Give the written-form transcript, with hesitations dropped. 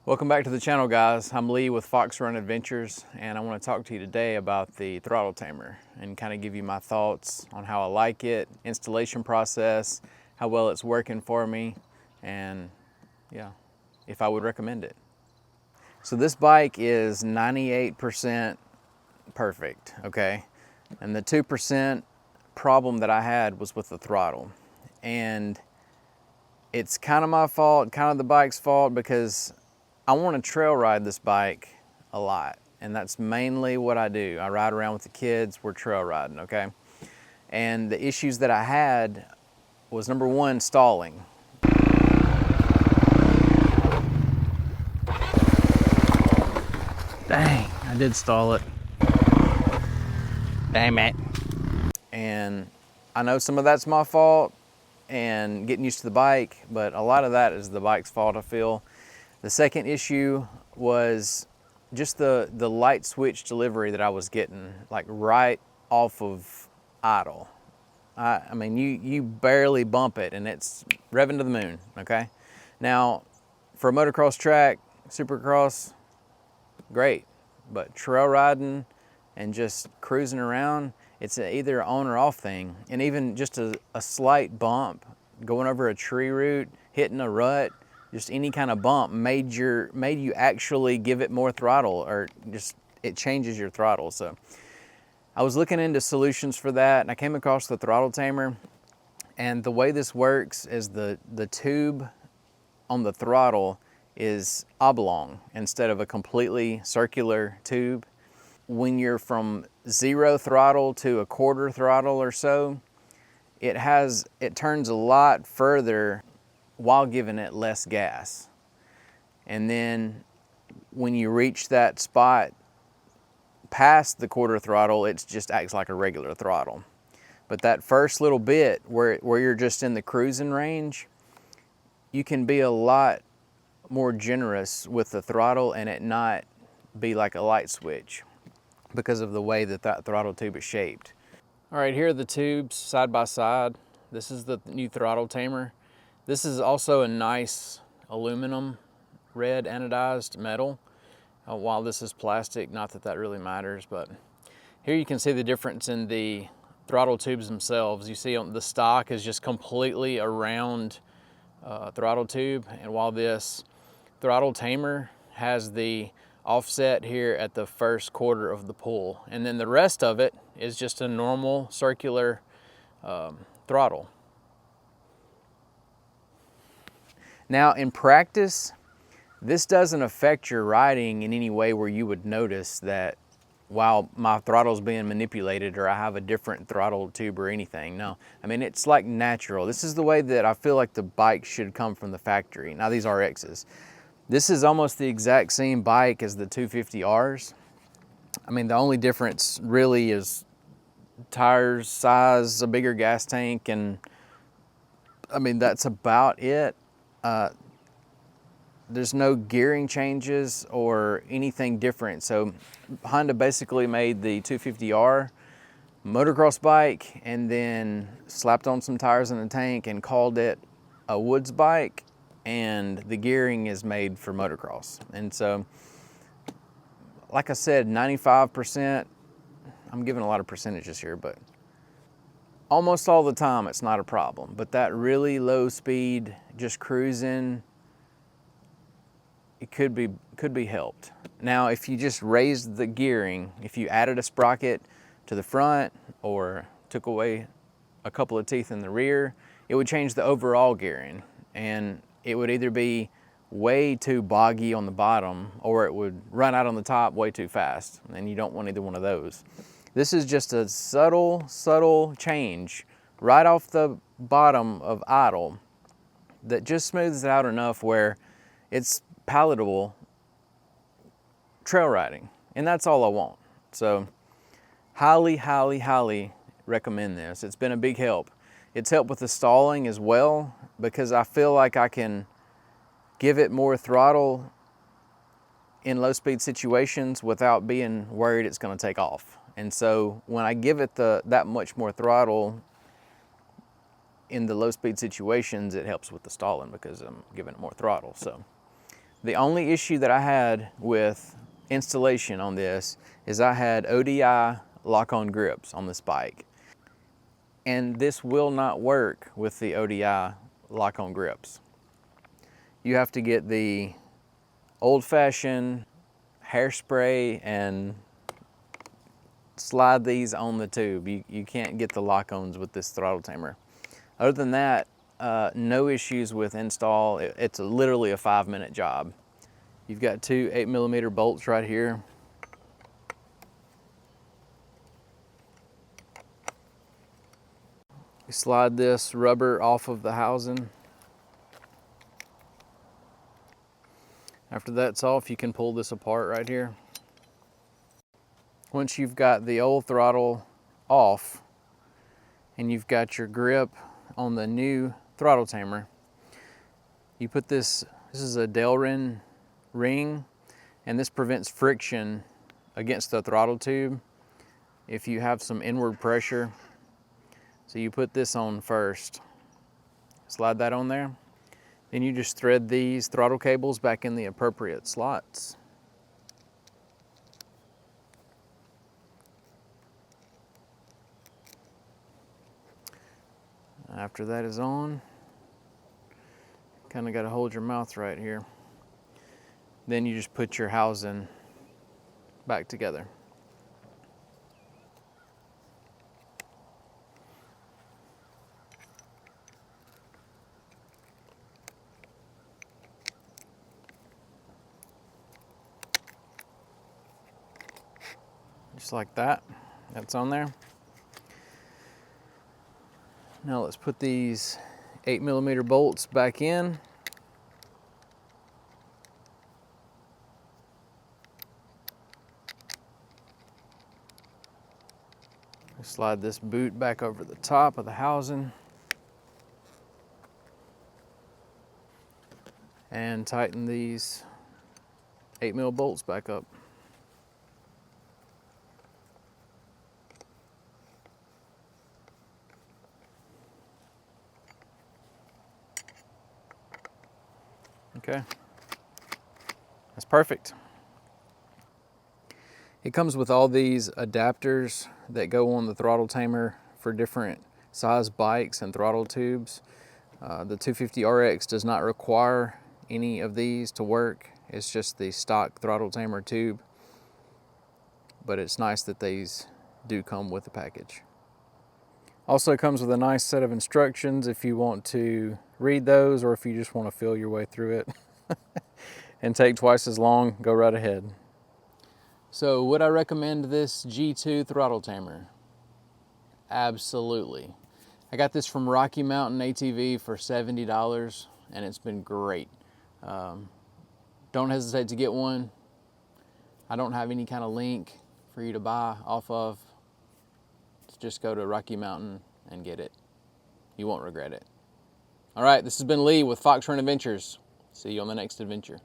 Welcome back to the channel, guys. I'm Lee with Fox Run Adventures, and I want to talk to you today about the throttle tamer and kind of give you my thoughts on how I like it, installation process, how well it's working for me, and yeah, if I would recommend it. So this bike is 98% perfect, okay? And the 2% problem that I had was with the throttle. And it's kind of my fault, kind of the bike's fault, because I want to trail ride this bike a lot, and that's mainly what I do. I ride around with the kids, we're trail riding, okay? And the issues that I had was, number one, stalling. Dang, I did stall it. Damn it. And I know some of that's my fault and getting used to the bike, but a lot of that is the bike's fault, I feel. The second issue was just the light switch delivery that I was getting, like right off of idle. I mean, you barely bump it and it's revving to the moon, okay? Now, for a motocross track, supercross, great. But trail riding and just cruising around, it's either on or off thing. And even just a slight bump, going over a tree root, hitting a rut, just any kind of bump made you actually give it more throttle, or just it changes your throttle. So I was looking into solutions for that, and I came across the throttle tamer. And the way this works is the tube on the throttle is oblong instead of a completely circular tube. When you're from 0 throttle to a quarter throttle or so, it turns a lot further while giving it less gas. And then when you reach that spot past the quarter throttle, it just acts like a regular throttle. But that first little bit where you're just in the cruising range, you can be a lot more generous with the throttle and it not be like a light switch because of the way that throttle tube is shaped. All right, here are the tubes side by side. This is the new throttle tamer. This is also a nice aluminum red anodized metal. While this is plastic, not that that really matters, but here you can see the difference in the throttle tubes themselves. You see the stock is just completely a round throttle tube, and while this throttle tamer has the offset here at the first quarter of the pull, and then the rest of it is just a normal circular throttle. Now in practice, this doesn't affect your riding in any way where you would notice that while my throttle's being manipulated or I have a different throttle tube or anything. No, I mean, it's like natural. This is the way that I feel like the bike should come from the factory. Now these RXs. This is almost the exact same bike as the 250Rs. I mean, the only difference really is tires size, a bigger gas tank, and I mean, that's about it. There's no gearing changes or anything different. So Honda basically made the 250R motocross bike and then slapped on some tires in the tank and called it a woods bike, and the gearing is made for motocross. And so, like I said, 95%, I'm giving a lot of percentages here, but almost all the time it's not a problem. But that really low speed, just cruising, it could be helped. Now, if you just raised the gearing, if you added a sprocket to the front or took away a couple of teeth in the rear, it would change the overall gearing, and it would either be way too boggy on the bottom or it would run out on the top way too fast, and you don't want either one of those. This is just a subtle change right off the bottom of idle that just smooths it out enough where it's palatable trail riding, and that's all I want. So highly recommend this. It's been a big help. It's helped with the stalling as well, because I feel like I can give it more throttle in low speed situations without being worried it's going to take off. And so when I give it that much more throttle in the low speed situations, it helps with the stalling because I'm giving it more throttle. So The only issue that I had with installation on this is I had ODI lock-on grips on this bike. And this will not work with the ODI lock-on grips. You have to get the old-fashioned hairspray and slide these on the tube. You can't get the lock-ons with this throttle tamer. Other than that, no issues with install. It's literally a 5-minute job. You've got two 8mm bolts right here. You slide this rubber off of the housing. After that's off, you can pull this apart right here. Once you've got the old throttle off and you've got your grip on the new throttle tamer, you put this is a Delrin ring, and this prevents friction against the throttle tube if you have some inward pressure. So you put this on first, slide that on there. Then you just thread these throttle cables back in the appropriate slots. After that is on, kind of got to hold your mouth right here. Then you just put your housing back together. Just like that. That's on there. Now let's put these 8mm bolts back in. Slide this boot back over the top of the housing and tighten these 8mm bolts back up. Okay, that's perfect. It comes with all these adapters that go on the throttle tamer for different size bikes and throttle tubes. The 250RX does not require any of these to work. It's just the stock throttle tamer tube, but it's nice that these do come with the package. Also comes with a nice set of instructions if you want to read those, or if you just want to feel your way through it and take twice as long, go right ahead. So would I recommend this G2 throttle tamer? Absolutely. I got this from Rocky Mountain ATV for $70 and it's been great. Don't hesitate to get one. I don't have any kind of link for you to buy off of. Just go to Rocky Mountain and get it. You won't regret it. All right, this has been Lee with Fox Run Adventures. See you on the next adventure.